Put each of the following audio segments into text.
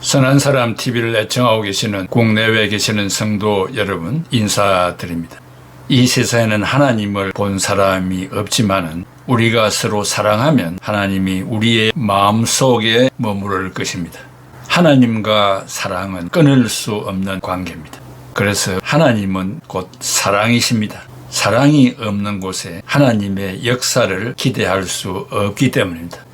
선한 사람 TV를 애청하고 계시는 국내외에 계시는 성도 여러분 인사드립니다. 이 세상에는 하나님을 본 사람이 없지만은 우리가 서로 사랑하면 하나님이 우리의 마음속에 머무를 것입니다. 하나님과 사랑은 끊을 수 없는 관계입니다. 그래서 하나님은 곧 사랑이십니다. 사랑이 없는 곳에 하나님의 역사를 기대할 수 없기 때문입니다.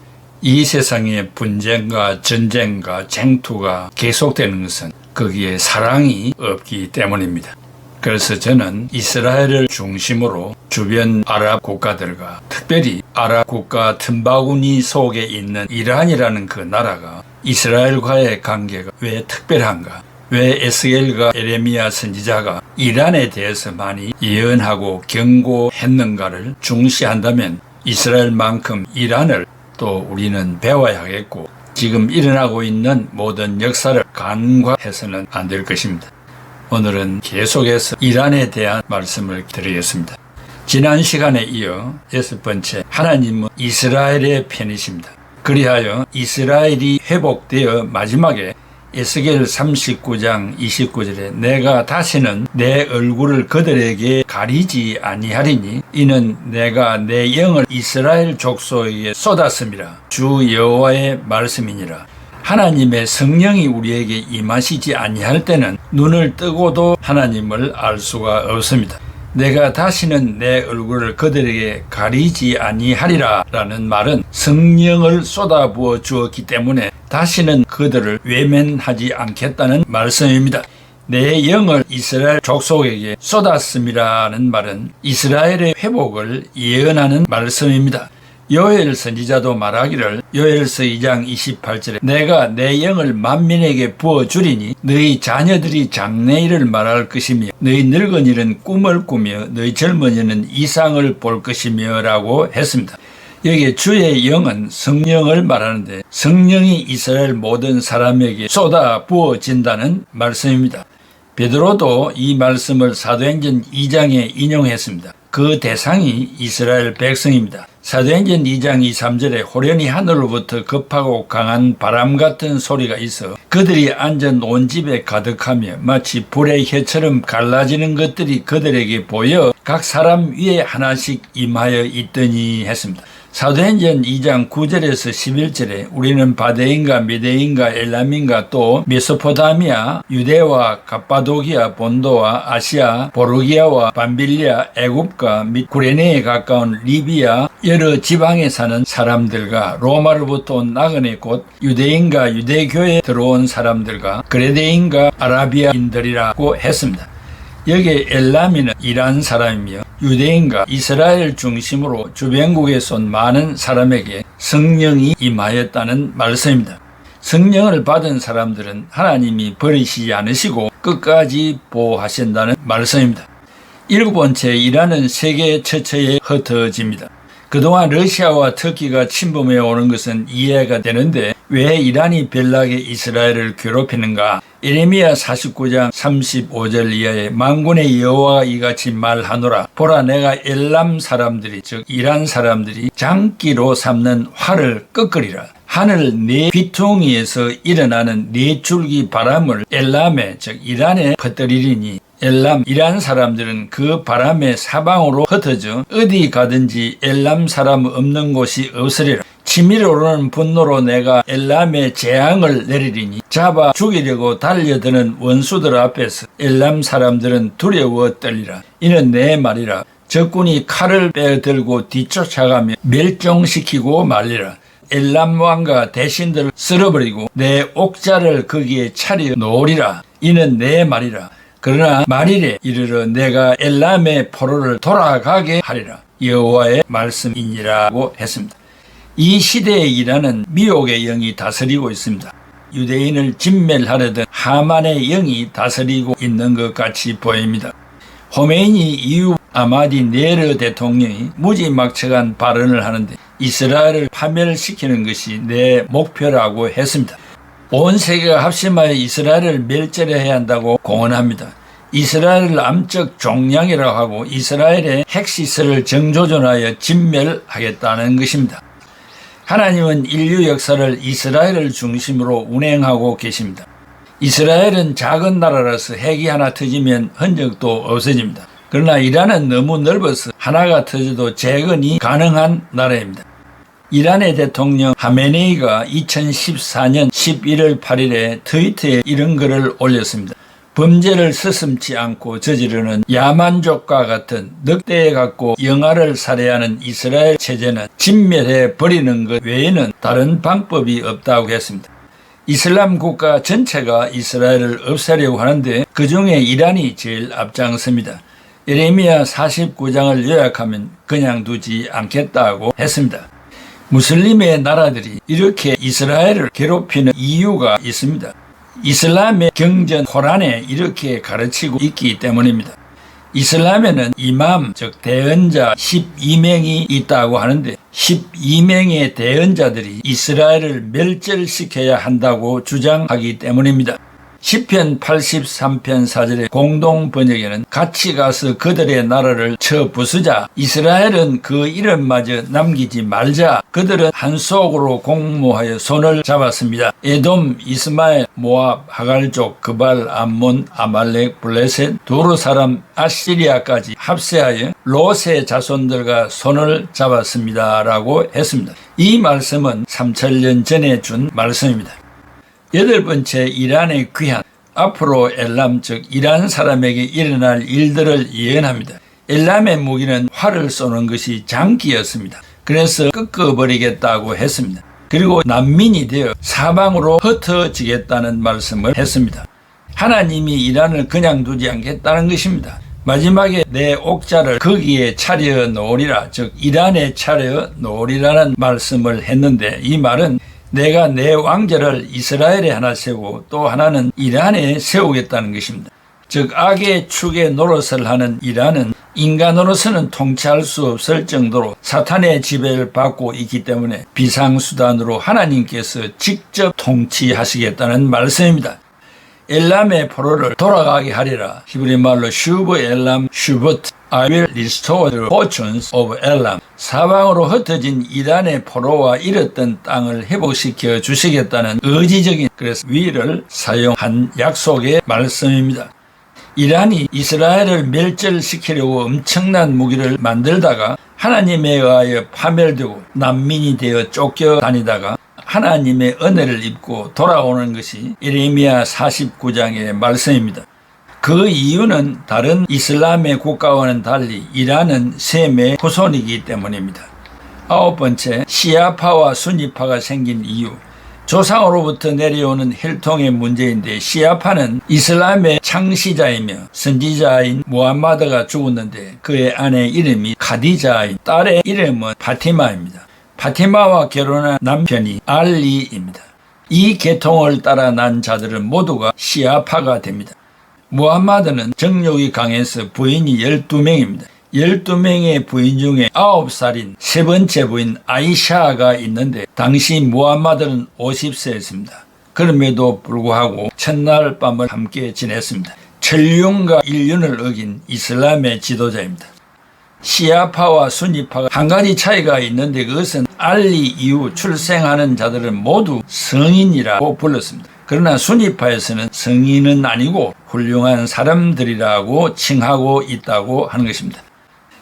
이 세상에 분쟁과 전쟁과 쟁투가 계속되는 것은 거기에 사랑이 없기 때문입니다. 그래서 저는 이스라엘을 중심으로 주변 아랍 국가들과 특별히 아랍 국가 틈바구니 속에 있는 이란이라는 그 나라가 이스라엘과의 관계가 왜 특별한가? 왜 에스겔과 에레미야 선지자가 이란에 대해서 많이 예언하고 경고했는가를 중시한다면 이스라엘만큼 이란을 또 우리는 배워야 하겠고 지금 일어나고 있는 모든 역사를 간과해서는 안 될 것입니다. 오늘은 계속해서 이란에 대한 말씀을 드리겠습니다. 지난 시간에 이어 6번째, 하나님은 이스라엘의 편이십니다. 그리하여 이스라엘이 회복되어 마지막에 에스겔 39장 29절에 내가 다시는 내 얼굴을 그들에게 가리지 아니하리니 이는 내가 내 영을 이스라엘 족속에게 쏟았음이라 주 여호와의 말씀이니라. 하나님의 성령이 우리에게 임하시지 아니할 때는 눈을 뜨고도 하나님을 알 수가 없습니다. 내가 다시는 내 얼굴을 그들에게 가리지 아니하리라 라는 말은 성령을 쏟아부어 주었기 때문에 다시는 그들을 외면하지 않겠다는 말씀입니다. 내 영을 이스라엘 족속에게 쏟았음이라는 말은 이스라엘의 회복을 예언하는 말씀입니다. 요엘 선지자도 말하기를 요엘서 2장 28절에 내가 내 영을 만민에게 부어주리니 너희 자녀들이 장래일을 말할 것이며 너희 늙은이는 꿈을 꾸며 너희 젊은이는 이상을 볼 것이며 라고 했습니다. 여기에 주의 영은 성령을 말하는데 성령이 이스라엘 모든 사람에게 쏟아 부어진다는 말씀입니다. 베드로도 이 말씀을 사도행전 2장에 인용했습니다. 그 대상이 이스라엘 백성입니다. 사도행전 2장 2, 3절에 호련히 하늘로부터 급하고 강한 바람 같은 소리가 있어 그들이 앉아 논 집에 가득하며 마치 불의 혀처럼 갈라지는 것들이 그들에게 보여 각 사람 위에 하나씩 임하여 있더니 했습니다. 사도행전 2장 9절에서 11절에 우리는 바데인과 미데인과 엘람인과 또 메소포타미아, 유대와 갑바도기아, 본도와 아시아, 보르기아와 밤빌리아, 애굽과 및 구레네에 가까운 리비아 여러 지방에 사는 사람들과 로마로부터 온 나그네 곧 유대인과 유대교에 들어온 사람들과 그레데인과 아라비아인들이라고 했습니다. 여기에 엘람이는 이란 사람이며 유대인과 이스라엘 중심으로 주변국에서 온 많은 사람에게 성령이 임하였다는 말씀입니다. 성령을 받은 사람들은 하나님이 버리시지 않으시고 끝까지 보호하신다는 말씀입니다. 7번째, 이란은 세계 처처에 흩어집니다. 그동안 러시아와 터키가 침범해 오는 것은 이해가 되는데 왜 이란이 별나게 이스라엘을 괴롭히는가? 에레미야 49장 35절 이하에 만군의 여호와가 이같이 말하노라. 보라, 내가 엘람 사람들이 즉 이란 사람들이 장기로 삼는 활을 꺾으리라. 하늘 네 귀퉁이에서 일어나는 네 줄기 바람을 엘람에 즉 이란에 퍼뜨리리니 엘람 이란 사람들은 그 바람의 사방으로 흩어져 어디 가든지 엘람 사람 없는 곳이 없으리라. 치밀 오르는 분노로 내가 엘람의 재앙을 내리리니 잡아 죽이려고 달려드는 원수들 앞에서 엘람 사람들은 두려워 떨리라. 이는 내 말이라. 적군이 칼을 빼들고 뒤쫓아가며 멸종시키고 말리라. 엘람 왕과 대신들을 쓸어버리고 내 옥자를 거기에 차려 놓으리라. 이는 내 말이라. 그러나 말일에 이르러 내가 엘람의 포로를 돌아가게 하리라. 여호와의 말씀이니라고 했습니다. 이 시대에 이란은 미혹의 영이 다스리고 있습니다. 유대인을 진멸하려던 하만의 영이 다스리고 있는 것 같이 보입니다. 호메이니 이후 아마디 네르 대통령이 무지막지한 발언을 하는데 이스라엘을 파멸시키는 것이 내 목표라고 했습니다. 온 세계가 합심하여 이스라엘을 멸절해야 한다고 공언합니다. 이스라엘을 암적 종량이라고 하고 이스라엘의 핵시설을 정조준하여 진멸하겠다는 것입니다. 하나님은 인류 역사를 이스라엘을 중심으로 운행하고 계십니다. 이스라엘은 작은 나라라서 핵이 하나 터지면 흔적도 없어집니다. 그러나 이란은 너무 넓어서 하나가 터져도 재건이 가능한 나라입니다. 이란의 대통령 하메네이가 2014년 11월 8일에 트위터에 이런 글을 올렸습니다. 범죄를 서슴지 않고 저지르는 야만족과 같은 늑대에 갖고 영아를 살해하는 이스라엘 체제는 진멸해 버리는 것 외에는 다른 방법이 없다고 했습니다. 이슬람 국가 전체가 이스라엘을 없애려고 하는데 그 중에 이란이 제일 앞장섭니다. 예레미야 49장을 요약하면 그냥 두지 않겠다고 했습니다. 무슬림의 나라들이 이렇게 이스라엘을 괴롭히는 이유가 있습니다. 이슬람의 경전 코란에 이렇게 가르치고 있기 때문입니다. 이슬람에는 이맘, 즉 대언자 12명이 있다고 하는데 12명의 대언자들이 이스라엘을 멸절시켜야 한다고 주장하기 때문입니다. 시편 83편 4절의 공동 번역에는 같이 가서 그들의 나라를 쳐 부수자, 이스라엘은 그 이름마저 남기지 말자, 그들은 한 속으로 공모하여 손을 잡았습니다. 에돔, 이스마엘, 모압, 하갈족, 그발, 암몬, 아말렉, 블레셋, 두루 사람, 아시리아까지 합세하여 롯의 자손들과 손을 잡았습니다 라고 했습니다. 이 말씀은 3000년 전에 준 말씀입니다. 8번째, 이란의 귀환. 앞으로 엘람, 즉 이란 사람에게 일어날 일들을 예언합니다. 엘람의 무기는 활을 쏘는 것이 장기였습니다. 그래서 꺾어버리겠다고 했습니다. 그리고 난민이 되어 사방으로 흩어지겠다는 말씀을 했습니다. 하나님이 이란을 그냥 두지 않겠다는 것입니다. 마지막에 내 옥자를 거기에 차려 놓으리라, 즉 이란에 차려 놓으리라는 말씀을 했는데, 이 말은 내가 내 왕자를 이스라엘에 하나 세우고 또 하나는 이란에 세우겠다는 것입니다. 즉 악의 축에 노릇을 하는 이란은 인간으로서는 통치할 수 없을 정도로 사탄의 지배를 받고 있기 때문에 비상수단으로 하나님께서 직접 통치하시겠다는 말씀입니다. 엘람의 포로를 돌아가게 하리라. 히브리 말로 슈브 엘람 슈버트, I will restore the fortunes of Elam. 사방으로 흩어진 이란의 포로와 잃었던 땅을 회복시켜 주시겠다는 의지적인, 그래서 위를 사용한 약속의 말씀입니다. 이란이 이스라엘을 멸절시키려고 엄청난 무기를 만들다가 하나님에 의하여 파멸되고 난민이 되어 쫓겨다니다가 하나님의 은혜를 입고 돌아오는 것이 예레미야 49장의 말씀입니다. 그 이유는 다른 이슬람의 국가와는 달리 이란은 셈의 후손이기 때문입니다. 9번째, 시아파와 수니파가 생긴 이유. 조상으로부터 내려오는 혈통의 문제인데, 시아파는 이슬람의 창시자이며 선지자인 무함마드가 죽었는데 그의 아내 이름이 카디자인, 딸의 이름은 파티마입니다. 파티마와 결혼한 남편이 알리입니다. 이 계통을 따라 난 자들은 모두가 시아파가 됩니다. 무함마드는 정욕이 강해서 부인이 12명입니다. 12명의 부인 중에 9살인 세 번째 부인 아이샤가 있는데, 당시 무함마드는 50세였습니다. 그럼에도 불구하고 첫날 밤을 함께 지냈습니다. 천륜과 일륜을 어긴 이슬람의 지도자입니다. 시아파와 수니파가 한 가지 차이가 있는데, 그것은 알리 이후 출생하는 자들은 모두 성인이라고 불렀습니다. 그러나 수니파에서는 성인은 아니고 훌륭한 사람들이라고 칭하고 있다고 하는 것입니다.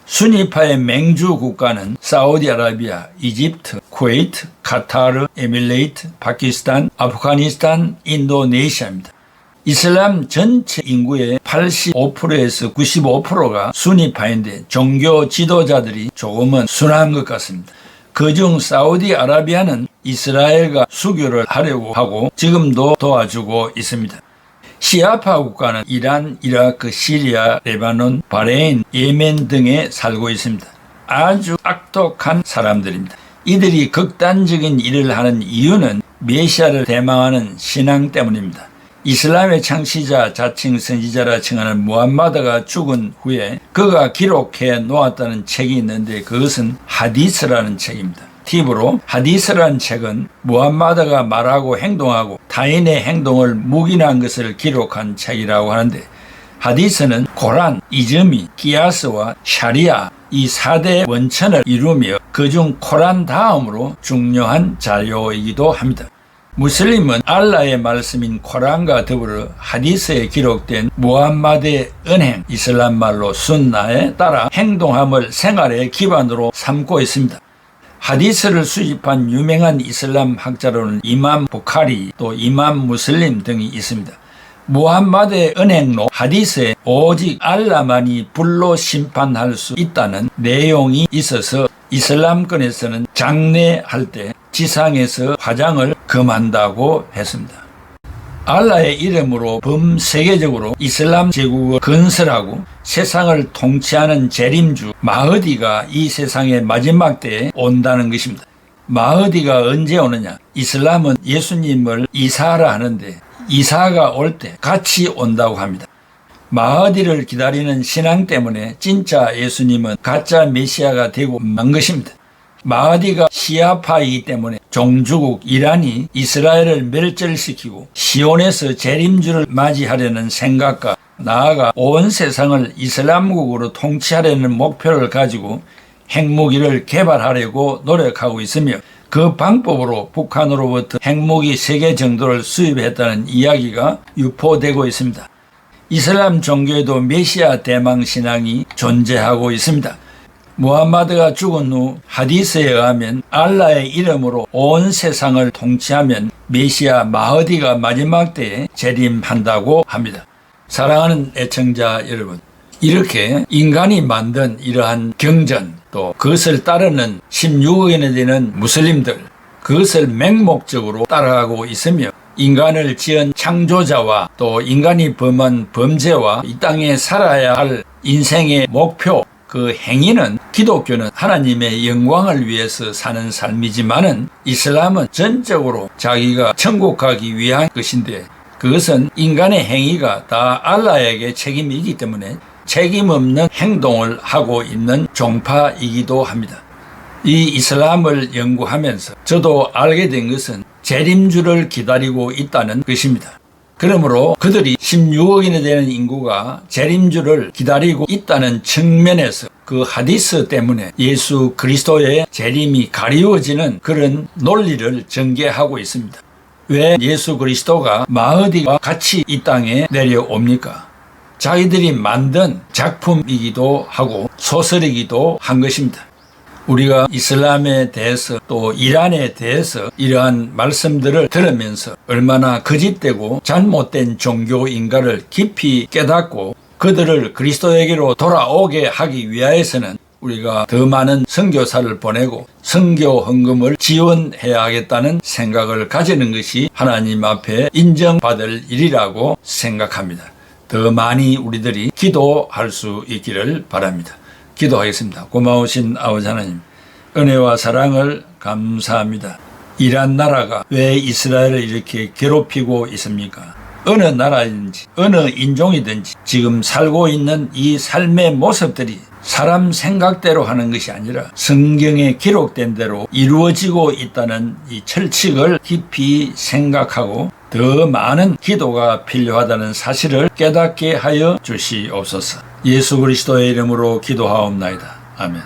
수니파의 맹주 국가는 사우디아라비아, 이집트, 쿠웨이트, 카타르, 에밀레이트, 파키스탄, 아프가니스탄, 인도네시아입니다. 이슬람 전체 인구의 85%에서 95%가 수니파인데 종교 지도자들이 조금은 순한 것 같습니다. 그중 사우디아라비아는 이스라엘과 수교를 하려고 하고 지금도 도와주고 있습니다. 시아파 국가는 이란, 이라크, 시리아, 레바논, 바레인, 예멘 등에 살고 있습니다. 아주 악독한 사람들입니다. 이들이 극단적인 일을 하는 이유는 메시아를 대망하는 신앙 때문입니다. 이슬람의 창시자, 자칭 선지자라 칭하는 무함마드가 죽은 후에 그가 기록해 놓았다는 책이 있는데, 그것은 하디스라는 책입니다. 팁으로, 하디스라는 책은 무함마드가 말하고 행동하고 타인의 행동을 묵인한 것을 기록한 책이라고 하는데, 하디스는 고란, 이즈미, 기야스와 샤리아, 이 4대 원천을 이루며 그중 코란 다음으로 중요한 자료이기도 합니다. 무슬림은 알라의 말씀인 코란과 더불어 하디스에 기록된 무함마드의 은행, 이슬람 말로 순나에 따라 행동함을 생활의 기반으로 삼고 있습니다. 하디스를 수집한 유명한 이슬람 학자로는 이맘 부카리, 또 이맘 무슬림 등이 있습니다. 무함마드의 은행로 하디스에 오직 알라만이 불로 심판할 수 있다는 내용이 있어서 이슬람권에서는 장례할 때 지상에서 화장을 금한다고 했습니다. 알라의 이름으로 범세계적으로 이슬람 제국을 건설하고 세상을 통치하는 재림주 마흐디가 이 세상의 마지막 때에 온다는 것입니다. 마흐디가 언제 오느냐? 이슬람은 예수님을 이사하라 하는데 이사가 올 때 같이 온다고 합니다. 마흐디를 기다리는 신앙 때문에 진짜 예수님은 가짜 메시아가 되고 만 것입니다. 마흐디가 시아파이기 때문에 종주국 이란이 이스라엘을 멸절시키고 시온에서 재림주를 맞이하려는 생각과 나아가 온 세상을 이슬람국으로 통치하려는 목표를 가지고 핵무기를 개발하려고 노력하고 있으며 그 방법으로 북한으로부터 핵무기 3개 정도를 수입했다는 이야기가 유포되고 있습니다. 이슬람 종교에도 메시아 대망 신앙이 존재하고 있습니다. 무함마드가 죽은 후 하디스에 의하면 알라의 이름으로 온 세상을 통치하면 메시아 마흐디가 마지막 때에 재림한다고 합니다. 사랑하는 애청자 여러분, 이렇게 인간이 만든 이러한 경전, 또 그것을 따르는 16억이나 되는 무슬림들, 그것을 맹목적으로 따라가고 있으며 인간을 지은 창조자와 또 인간이 범한 범죄와 이 땅에 살아야 할 인생의 목표, 그 행위는 기독교는 하나님의 영광을 위해서 사는 삶이지만은 이슬람은 전적으로 자기가 천국 가기 위한 것인데 그것은 인간의 행위가 다 알라에게 책임이기 때문에 책임 없는 행동을 하고 있는 종파이기도 합니다. 이 이슬람을 연구하면서 저도 알게 된 것은 재림주를 기다리고 있다는 것입니다. 그러므로 그들이 16억이나 되는 인구가 재림주를 기다리고 있다는 측면에서 그 하디스 때문에 예수 그리스도의 재림이 가리워지는 그런 논리를 전개하고 있습니다. 왜 예수 그리스도가 마흐디와 같이 이 땅에 내려옵니까? 자기들이 만든 작품이기도 하고 소설이기도 한 것입니다. 우리가 이슬람에 대해서 또 이란에 대해서 이러한 말씀들을 들으면서 얼마나 거짓되고 잘못된 종교인가를 깊이 깨닫고 그들을 그리스도에게로 돌아오게 하기 위하여서는 우리가 더 많은 선교사를 보내고 선교 헌금을 지원해야 하겠다는 생각을 가지는 것이 하나님 앞에 인정받을 일이라고 생각합니다. 더 많이 우리들이 기도할 수 있기를 바랍니다. 기도하겠습니다. 고마우신 아버지 하나님, 은혜와 사랑을 감사합니다. 이란 나라가 왜 이스라엘을 이렇게 괴롭히고 있습니까? 어느 나라든지 어느 인종이든지 지금 살고 있는 이 삶의 모습들이 사람 생각대로 하는 것이 아니라 성경에 기록된 대로 이루어지고 있다는 이 철칙을 깊이 생각하고 더 많은 기도가 필요하다는 사실을 깨닫게 하여 주시옵소서. 예수 그리스도의 이름으로 기도하옵나이다. 아멘.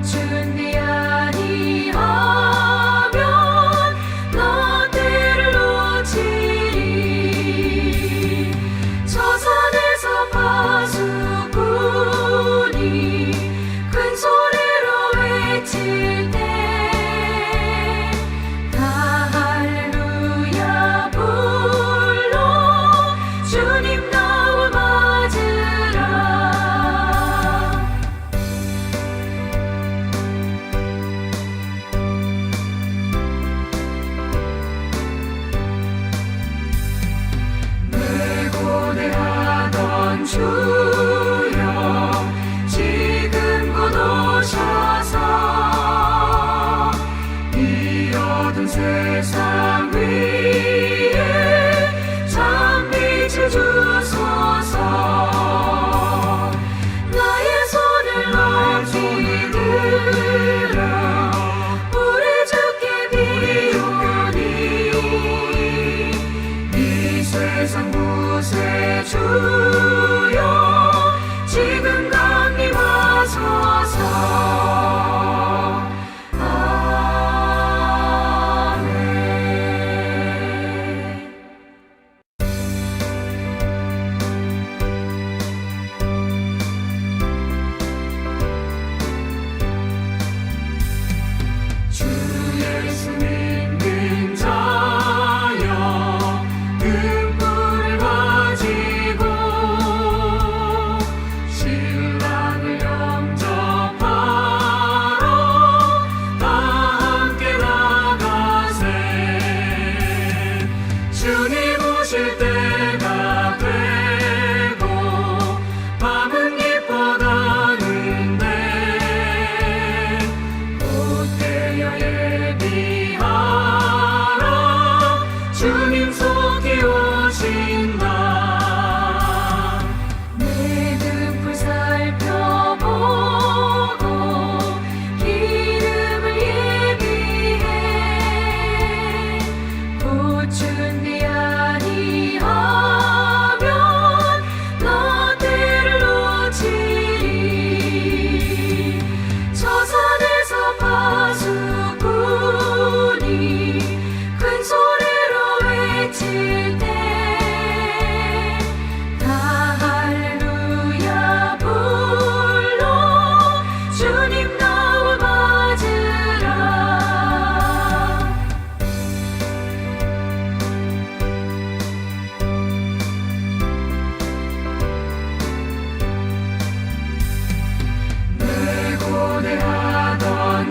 준비 아니하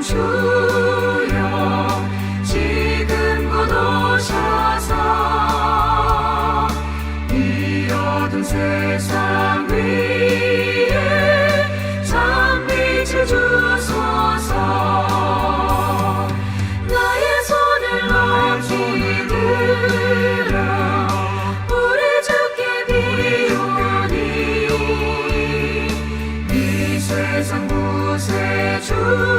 주여 지금 곧 오셔서 이 어두운 세상 위에 참 빛을 주소서. 나의 손을 높이 들어 우리 주께 비오니 이 세상 곳에 주